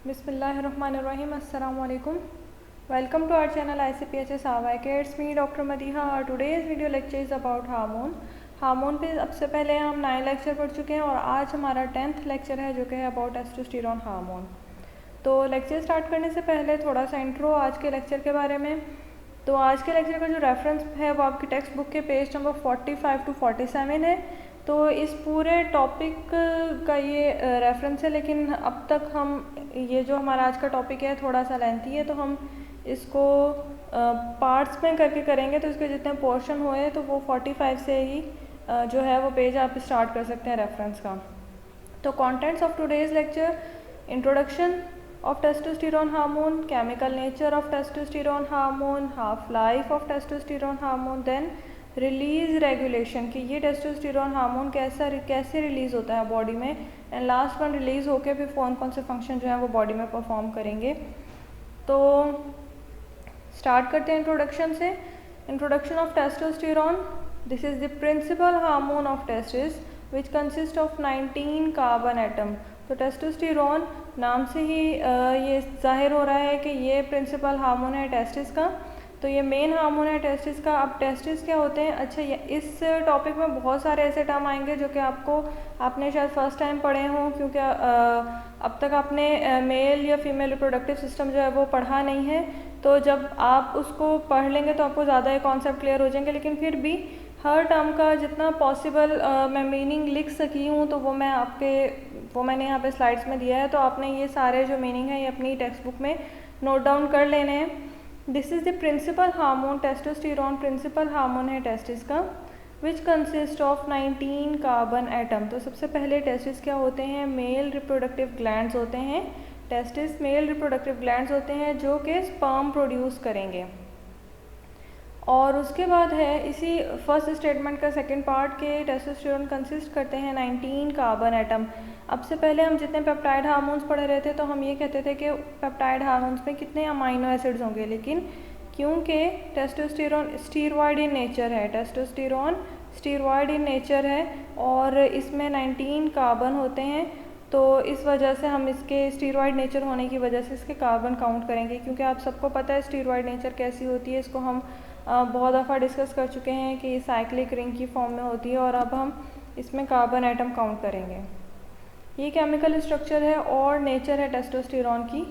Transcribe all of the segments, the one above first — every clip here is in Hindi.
Bismillahirrahmanirrahim. Assalamu alaikum. Welcome to our channel ICPHS Hawaii. It's me Dr. Madiha. Our today's video lecture is about hormone. Hormone पे सबसे पहले हम 9 लेक्चर पढ़ चुके हैं और आज हमारा 10th लेक्चर है जो कि है अबाउट टेस्टोस्टेरोन हार्मोन. तो लेक्चर स्टार्ट करने से पहले थोड़ा सा इंट्रो आज के लेक्चर के बारे में. तो आज के लेक्चर का जो रेफरेंस है वो आपकी टेक्स्ट बुक के पेज नंबर 45 to 47 है. तो इस पूरे टॉपिक का ये रेफरेंस है, लेकिन अब तक हम ये जो हमारा आज का टॉपिक है थोड़ा सा लेंथी है, तो हम इसको पार्ट्स में करके करेंगे. तो इसके जितने पोर्शन हुए तो वो 45 से ही जो है वो पेज आप स्टार्ट कर सकते हैं रेफरेंस का. तो contents of today's lecture: introduction of testosterone hormone, chemical nature of testosterone hormone, half life of testosterone hormone, then release regulation कि ये टेस्टोस्टेरोन हार्मोन कैसे रिलीज़ होता है बॉडी में, एंड लास्ट वन रिलीज़ होके फिर कौन से फंक्शन जो है वो बॉडी में परफॉर्म करेंगे. तो स्टार्ट करते हैं इंट्रोडक्शन से. Introduction of testosterone: this is the principal hormone of testis which consist of 19 carbon atom. तो टेस्टोस्टेरोन नाम से ही ये जाहिर हो रहा है कि ये प्रिंसिपल हार्मोन है टेस्टिस का. तो ये मेन हार्मोन है टेस्टिस का. अब टेस्टिस क्या होते हैं? अच्छा, इस टॉपिक में बहुत सारे ऐसे टर्म आएंगे जो कि आपने शायद फर्स्ट टाइम पढ़े हों, क्योंकि अब तक आपने मेल या फीमेल रिप्रोडक्टिव सिस्टम जो है वो पढ़ा नहीं है. तो जब आप उसको पढ़ लेंगे तो आपको ज़्यादा ये कॉन्सेप्ट क्लियर हो जाएंगे, लेकिन फिर भी हर टर्म का जितना पॉसिबल मैं मीनिंग लिख सकी हूँ तो वो मैंने यहाँ पे स्लाइड्स में दिया है. तो आपने ये सारे जो मीनिंग है ये अपनी टेक्स्ट बुक में नोट डाउन कर लेने हैं. This is the principal hormone. Testosterone principal hormone है टेस्टिस का, which consist of 19 carbon atom. तो सबसे पहले टेस्टिस क्या होते हैं? मेल रिप्रोडक्टिव ग्लैंड्स होते हैं. टेस्टिस मेल रिप्रोडक्टिव ग्लैंड्स होते हैं जो कि स्पर्म प्रोड्यूस करेंगे. और उसके बाद है इसी फर्स्ट स्टेटमेंट का सेकंड पार्ट के टेस्टोस्टेरोन कंसिस्ट करते हैं 19 कार्बन एटम. अब से पहले हम जितने पेप्टाइड हार्मोन्स पढ़े रहे थे तो हम ये कहते थे कि पेप्टाइड हार्मोन्स में कितने अमाइनो एसिड्स होंगे, लेकिन क्योंकि टेस्टोस्टेरोन स्टीरॉयड इन नेचर है, टेस्टोस्टेरोन स्टीरॉयड इन नेचर है और इसमें 19 कार्बन होते हैं, तो इस वजह से हम इसके स्टीरॉयड नेचर होने की वजह से इसके कार्बन काउंट करेंगे. क्योंकि आप सबको पता है स्टीरॉयड नेचर कैसी होती है, इसको हम बहुत दफ़ा डिस्कस कर चुके हैं कि साइक्लिक रिंग की फॉर्म में होती है, और अब हम इसमें कार्बन एटम काउंट करेंगे. ये केमिकल स्ट्रक्चर है और नेचर है टेस्टोस्टेरोन की.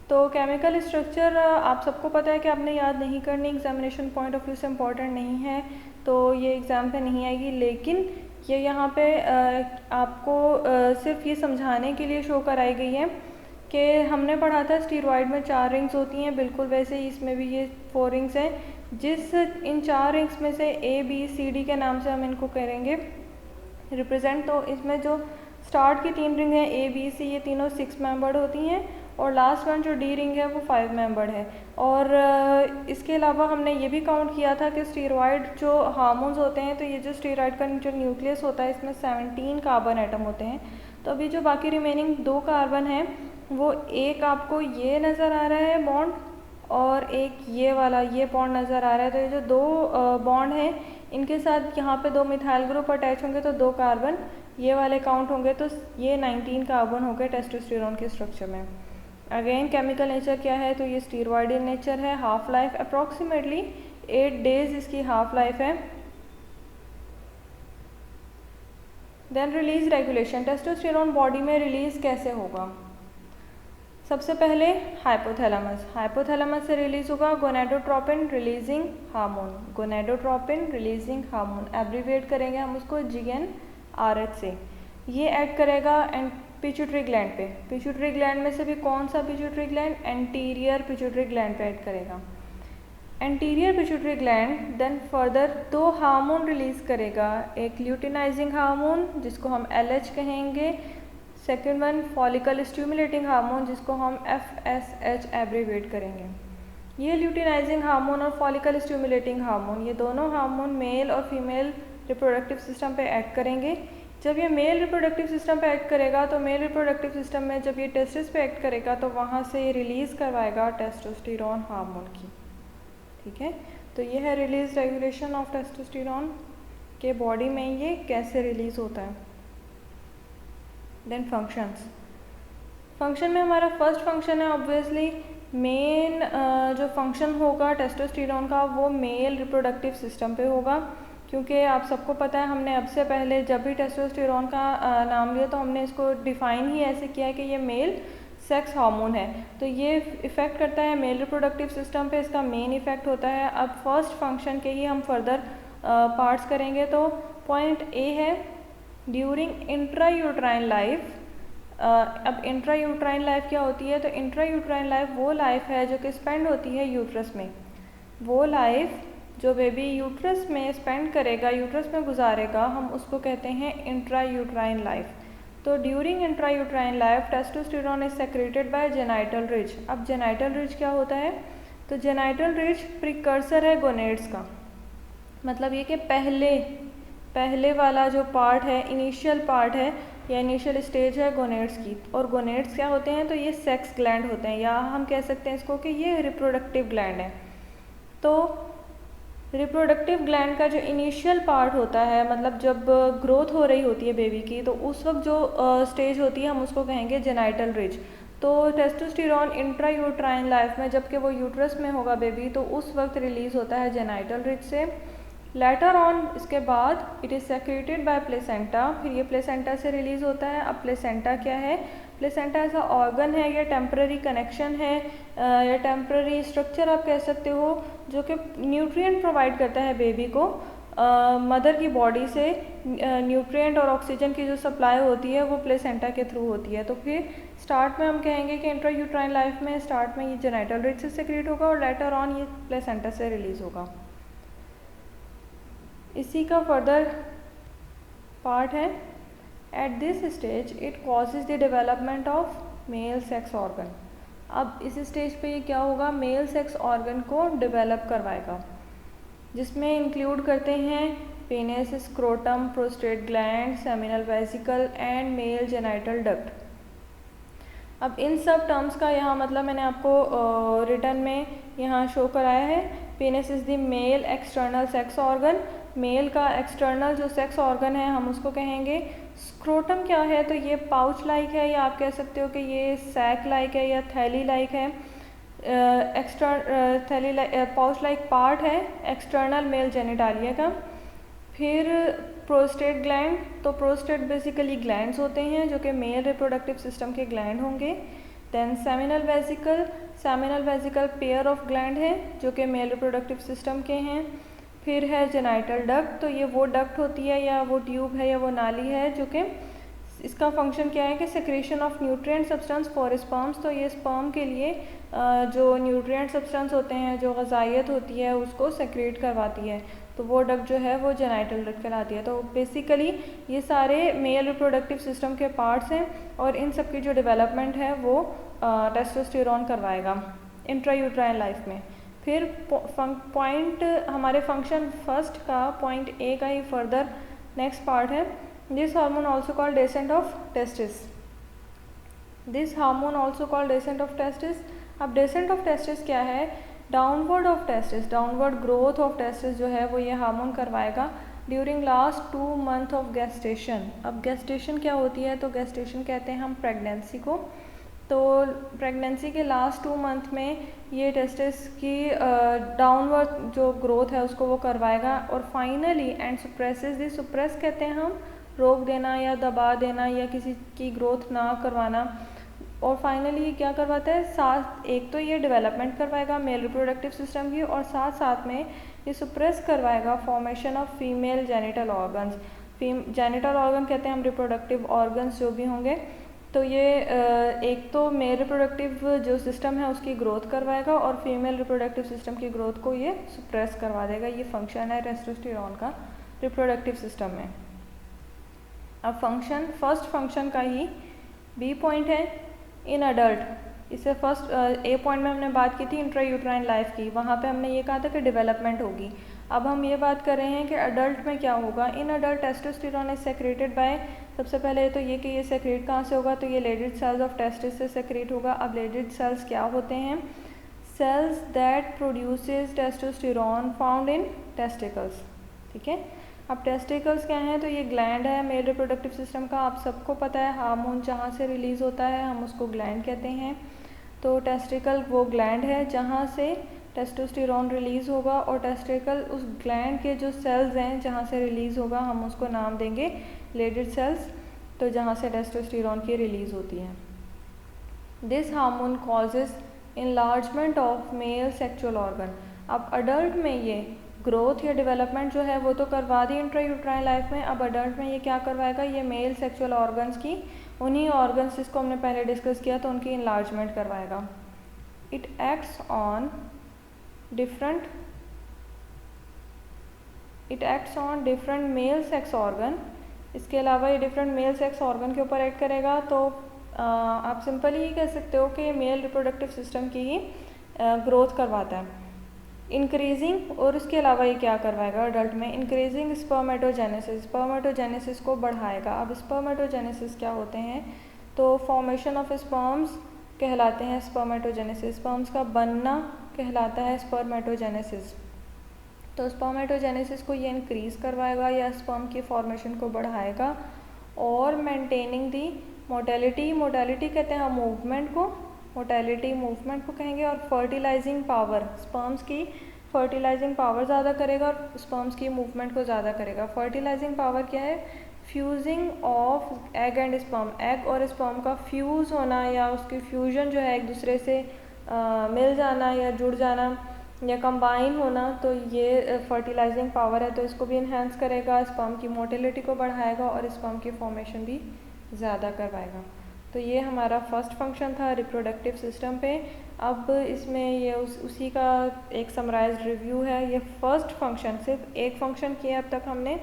तो केमिकल स्ट्रक्चर आप सबको पता है कि आपने याद नहीं करनी, एग्जामिनेशन पॉइंट ऑफ व्यू से इम्पॉर्टेंट नहीं है, तो ये एग्ज़ाम पे नहीं आएगी. लेकिन ये यहाँ पे आपको सिर्फ ये समझाने के लिए शो कराई गई है कि हमने पढ़ा था स्टीरॉयड में 4 रिंग्स होती हैं, बिल्कुल वैसे ही इसमें भी ये 4 रिंग्स हैं. इन 4 रिंग्स में से ABCD के नाम से हम इनको करेंगे रिप्रेजेंट. तो इसमें जो स्टार्ट की 3 रिंग हैं ABC, ये तीनों 6 मेंबर्ड होती हैं, और लास्ट वन जो D रिंग है वो 5 मेंबर्ड है. और इसके अलावा हमने ये भी काउंट किया था कि स्टीरॉयड जो हार्मोन्स होते हैं, तो ये जो स्टीरॉयड का जो न्यूक्लियस होता है इसमें 17 कार्बन एटम होते हैं. तो अभी जो बाकी रिमेनिंग 2 कार्बन हैं वो एक आपको ये नज़र आ रहा है बॉन्ड, और एक ये वाला ये बॉन्ड नज़र आ रहा है. तो ये जो 2 बॉन्ड हैं इनके साथ यहाँ पे 2 मिथाइल ग्रुप अटैच होंगे तो 2 कार्बन ये वाले काउंट होंगे, तो ये 19 कार्बन हो गए टेस्टोस्टेरोन के स्ट्रक्चर में. अगेन केमिकल नेचर क्या है? तो ये स्टीरॉयड इन नेचर है. हाफ लाइफ अप्रॉक्सीमेटली 8 डेज इसकी हाफ लाइफ है. Then release regulation. Testosterone body में रिलीज कैसे होगा? सबसे पहले हाइपोथैलेमस से रिलीज होगा gonadotropin releasing hormone. Gonadotropin releasing hormone abbreviate करेंगे हम उसको GnRH से. ये ऐड करेगा एंड पिट्यूटरी ग्लैंड पे. पिट्यूटरी ग्लैंड में से भी कौन सा pituitary gland? Anterior pituitary gland पे ऐड करेगा. Anterior pituitary gland then further 2 hormone release करेगा. एक ल्यूटिनाइजिंग हार्मोन जिसको हम LH कहेंगे, second one follicle stimulating hormone जिसको हम FSH एब्रीविएट करेंगे. ये ल्यूटिनाइजिंग हार्मोन और फॉलिकल स्टिमुलेटिंग हार्मोन, ये दोनों हार्मोन मेल और फीमेल रिप्रोडक्टिव सिस्टम पे एक्ट करेंगे. जब ये मेल रिप्रोडक्टिव सिस्टम पे एक्ट करेगा तो मेल रिप्रोडक्टिव सिस्टम में जब ये टेस्टिस पे एक्ट करेगा तो वहाँ से ये रिलीज़ करवाएगा टेस्टोस्टेरोन हार्मोन की. ठीक है, तो ये है रिलीज रेगुलेशन ऑफ टेस्टोस्टेरोन के बॉडी में ये कैसे रिलीज़ होता है. Then functions. फंक्शन में हमारा फर्स्ट फंक्शन है ऑब्वियसली मेन जो फंक्शन होगा टेस्टोस्टेरोन का वो मेल रिप्रोडक्टिव सिस्टम पे होगा, क्योंकि आप सबको पता है हमने अब से पहले जब भी टेस्टोस्टेरोन का नाम लिया तो हमने इसको डिफ़ाइन ही ऐसे किया कि ये मेल सेक्स हार्मोन है। तो ये इफ़ेक्ट करता है मेल रिप्रोडक्टिव सिस्टम पे, इसका मेन इफ़ेक्ट होता है। अब फर्स्ट फंक्शन के ही हम फर्दर पार्ट्स करेंगे। तो पॉइंट ए है ड्यूरिंग इंट्रा यूट्राइन लाइफ। अब इंट्रा यूट्राइन लाइफ क्या होती है? तो इंट्रा यूट्राइन लाइफ वो लाइफ है जो कि स्पेंड होती है यूट्रस में। वो लाइफ जो बेबी यूट्रस में स्पेंड करेगा, यूट्रस में गुजारेगा, हम उसको कहते हैं इंट्रा यूट्राइन लाइफ। तो during intra uterine life testosterone is secreted bye genital ridge. अब जेनाइटल रिज क्या होता है? तो जेनाइटल रिज प्रिकर्सर है गोनेड्स का। मतलब ये कि पहले वाला जो पार्ट है, इनिशियल पार्ट है या इनिशियल स्टेज है गोनेड्स की। और गोनेड्स क्या होते हैं? तो ये सेक्स ग्लैंड होते हैं, या हम कह सकते हैं इसको कि ये रिप्रोडक्टिव ग्लैंड है। तो रिप्रोडक्टिव ग्लैंड का जो इनिशियल पार्ट होता है, मतलब जब ग्रोथ हो रही होती है बेबी की, तो उस वक्त जो स्टेज होती है हम उसको कहेंगे जेनाइटल रिज। तो टेस्टोस्टेरोन इंट्रा यूट्राइन लाइफ में जबकि वो यूट्रस में होगा बेबी, तो उस वक्त रिलीज़ होता है जेनाइटल रिज से। लेटर ऑन इसके बाद it is secreted bye placenta, फिर ये प्लेसेंटा से रिलीज़ होता है। अब प्लेसेंटा क्या है? प्लेसेंटा ऐसा ऑर्गन है या टेम्पररी कनेक्शन है या टेम्पररी स्ट्रक्चर आप कह सकते हो, जो कि न्यूट्रिएंट प्रोवाइड करता है बेबी को। मदर की बॉडी से न्यूट्रिएंट और ऑक्सीजन की जो सप्लाई होती है वो प्लेसेंटा के थ्रू होती है। तो फिर स्टार्ट में हम कहेंगे कि इंट्रा यूट्राइन लाइफ में स्टार्ट में ये जेनाइटल रिज से सेक्रेट होगा और लेटर ऑन ये प्लेसेंटा से रिलीज़ होगा। इसी का फर्दर पार्ट है at this stage it causes the development of male sex organ. अब इस स्टेज पे ये क्या होगा? मेल सेक्स ऑर्गन को डेवलप करवाएगा, जिसमें इंक्लूड करते हैं penis, scrotum, prostate gland, seminal vesicle and mail genital duct. अब इन सब टर्म्स का यहाँ मतलब मैंने आपको रिटर्न में यहाँ शो कराया है। Penis is the male external sex organ. Male का एक्सटर्नल जो सेक्स ऑर्गन है हम उसको कहेंगे। स्क्रोटम क्या है? तो ये पाउच लाइक है, या आप कह सकते हो कि ये सैक लाइक है या थैली लाइक है। थैली पाउच लाइक पार्ट है एक्सटर्नल मेल जेनिटालिया का। फिर प्रोस्टेट ग्लैंड, तो प्रोस्टेट बेसिकली ग्लैंड्स होते हैं जो कि मेल रिप्रोडक्टिव सिस्टम के ग्लैंड होंगे। Then seminal vesicle pair of gland है जो कि मेल रिप्रोडक्टिव सिस्टम के हैं। फिर है जेनाइटल डक्ट, तो ये वो डक्ट होती है या वो ट्यूब है या वो नाली है जो कि इसका फंक्शन क्या है कि secretion of nutrient substance for sperms. तो ये स्पर्म के लिए जो न्यूट्रिएंट सब्सटेंस होते हैं, जो ग़िज़ाइयत होती है, उसको सेक्रेट करवाती है। तो वो डक्ट जो है वो जेनाइटल डक्ट कहलाती है। तो बेसिकली ये सारे मेल रिप्रोडक्टिव सिस्टम के पार्ट्स हैं और इन सब की जो डेवलपमेंट है वो टेस्टोस्टेरोन करवाएगा इंट्रा यूट्राइन लाइफ में। फिर पॉइंट हमारे फंक्शन फर्स्ट का पॉइंट ए का ही फर्दर नेक्स्ट पार्ट है। This hormone also called descent of testis. This hormone also called descent of testis. अब डेसेंट ऑफ टेस्टिस क्या है? Downward of testis, downward growth of testis जो है वो ये हार्मोन करवाएगा during last 2 month of gestation. अब गेस्टेशन क्या होती है? तो गेस्टेशन कहते हैं हम प्रेगनेंसी को। तो प्रेगनेंसी के लास्ट 2 मंथ में ये टेस्टिस की डाउनवर्ड जो ग्रोथ है उसको वो करवाएगा और फाइनली एंड सुप्रेसेस दिस। सुप्रेस कहते हैं हम रोक देना या दबा देना या किसी की ग्रोथ ना करवाना। और फाइनली क्या करवाता है? साथ एक तो ये डेवलपमेंट करवाएगा मेल रिप्रोडक्टिव सिस्टम की, और साथ साथ में ये सुप्रेस करवाएगा formation of female genital organs. Genital organ कहते हैं हम रिप्रोडक्टिव ऑर्गन्स जो भी होंगे। तो ये एक तो मेल रिप्रोडक्टिव जो सिस्टम है उसकी ग्रोथ करवाएगा और फीमेल रिप्रोडक्टिव सिस्टम की ग्रोथ को ये सुप्रेस करवा देगा। ये फंक्शन है टेस्टोस्टेरोन का रिप्रोडक्टिव सिस्टम में। अब फंक्शन फर्स्ट फंक्शन का ही बी पॉइंट है इन अडल्ट। इससे फर्स्ट ए पॉइंट में हमने बात की थी इंट्रा यूट्राइन लाइफ की, वहाँ पे हमने ये कहा था कि डेवलपमेंट होगी। अब हम ये बात कर रहे हैं कि अडल्ट में क्या होगा। In adult testosterone is secreted bye, सबसे पहले तो ये कि ये सेक्रेट कहाँ से होगा? तो ये लेडिड सेल्स ऑफ टेस्टिस से सेक्रेट होगा। अब लेडिड सेल्स क्या होते हैं? Cells that produces testosterone found in testicles. ठीक है, अब टेस्टिकल्स क्या हैं, तो ये ग्लैंड है मेल रिप्रोडक्टिव सिस्टम का। आप सबको पता है हार्मोन जहाँ से रिलीज़ होता है हम उसको ग्लैंड कहते हैं। तो टेस्टिकल वो ग्लैंड है जहाँ से टेस्टोस्टेरोन रिलीज़ होगा, और टेस्टिकल उस ग्लैंड के जो सेल्स हैं जहाँ से रिलीज़ होगा हम उसको नाम देंगे लेडिड सेल्स, तो जहाँ से टेस्टोस्टेरोन की रिलीज़ होती है। This hormone causes enlargement of male sexual organ. अब अडल्ट में ये ग्रोथ या डेवलपमेंट जो है वो तो करवा दी इंट्रायूट्राइन लाइफ में, अब अडल्ट में ये क्या करवाएगा, ये मेल सेक्सुअल ऑर्गन्स की, उन्हीं ऑर्गन्स जिसको हमने पहले डिस्कस किया तो उनकी इनलार्जमेंट करवाएगा। It acts on different mail sex organ. इसके अलावा ये डिफरेंट मेल सेक्स ऑर्गन के ऊपर एक्ट करेगा। तो आप सिंपली ये कह सकते हो कि मेल रिप्रोडक्टिव सिस्टम की ही ग्रोथ करवाता है, इंक्रीजिंग। और उसके अलावा ये क्या करवाएगा अडल्ट में, इंक्रीजिंग स्पर्मेटोजेनेसिस को बढ़ाएगा। अब स्पर्मेटोजेनेसिस क्या होते हैं, तो फॉर्मेशन ऑफ स्पर्म्स कहलाते हैं स्पर्मेटोजेनेसिस, स्पर्म्स का बनना कहलाता है स्पर्मेटोजेनेसिस। तो स्पर्मेटोजेनेसिस को ये इंक्रीज़ करवाएगा या स्पर्म की फॉर्मेशन को बढ़ाएगा। और मेंटेनिंग दी मोटेलिटी कहते हैं मूवमेंट को, मोटेलिटी मूवमेंट को कहेंगे। और फर्टिलाइजिंग पावर, स्पर्म्स की फर्टिलाइजिंग पावर ज़्यादा करेगा और स्पर्म्स की मूवमेंट को ज़्यादा करेगा। फर्टिलाइजिंग पावर क्या है, fusing of egg and sperm, egg और स्पर्म का फ्यूज़ होना या उसकी फ्यूजन जो है एक दूसरे से मिल जाना या जुड़ जाना या कंबाइन होना, तो ये फर्टिलाइजिंग पावर है। तो इसको भी इन्हेंस करेगा, स्पर्म की मोटिलिटी को बढ़ाएगा और स्पर्म की फॉर्मेशन भी ज़्यादा करवाएगा। तो ये हमारा फर्स्ट फंक्शन था रिप्रोडक्टिव सिस्टम पे। अब इसमें ये उसी का एक समराइज्ड रिव्यू है। ये फर्स्ट फंक्शन, सिर्फ एक फंक्शन किया अब तक हमने,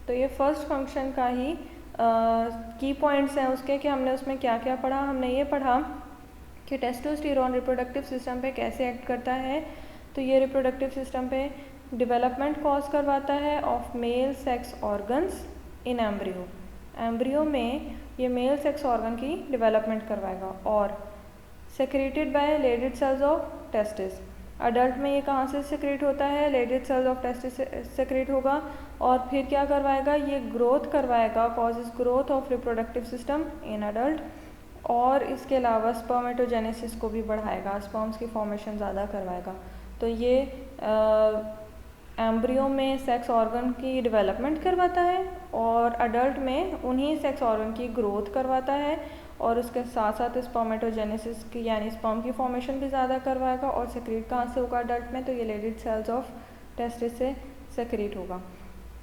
तो ये फर्स्ट फंक्शन का ही की पॉइंट्स हैं उसके कि हमने उसमें क्या क्या पढ़ा। हमने ये पढ़ा कि टेस्टोस्टेरोन रिप्रोडक्टिव सिस्टम पे कैसे एक्ट करता है। तो ये रिप्रोडक्टिव सिस्टम पे डेवलपमेंट कॉज करवाता है of male sex organs in embryo. Embryo में ये मेल सेक्स ऑर्गन की डेवलपमेंट करवाएगा। और secreted by Leydig cells of testis, adult में ये कहाँ से सेक्रेट होता है, लेडिड सेल्स ऑफ टेस्टिस से सेक्रेट होगा। और फिर क्या करवाएगा, ये ग्रोथ करवाएगा, causes growth of reproductive system in adult. और इसके अलावा स्पर्मेटोजेनेसिस को भी बढ़ाएगा, स्पर्म्स की फॉर्मेशन ज़्यादा करवाएगा। तो ये एम्ब्रियो में सेक्स ऑर्गन की डेवलपमेंट करवाता है और अडल्ट में उन्हीं सेक्स ऑर्गन की ग्रोथ करवाता है। और उसके साथ साथ स्पर्मेटोजेनेसिस की यानी स्पर्म की फॉर्मेशन भी ज़्यादा करवाएगा। और सेक्रेट कहाँ से होगा अडल्ट में, तो ये लेडिड सेल्स ऑफ टेस्टिस से सेक्रेट होगा।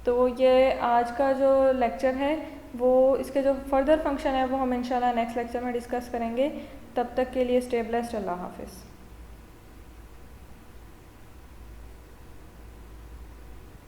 तो ये आज का जो लेक्चर है वो इसके जो फर्दर फंक्शन है वो हम इंशाल्लाह नेक्स्ट लेक्चर में डिस्कस करेंगे। तब तक के लिए स्टे ब्लेस्ड, अल्लाह हाफिज़।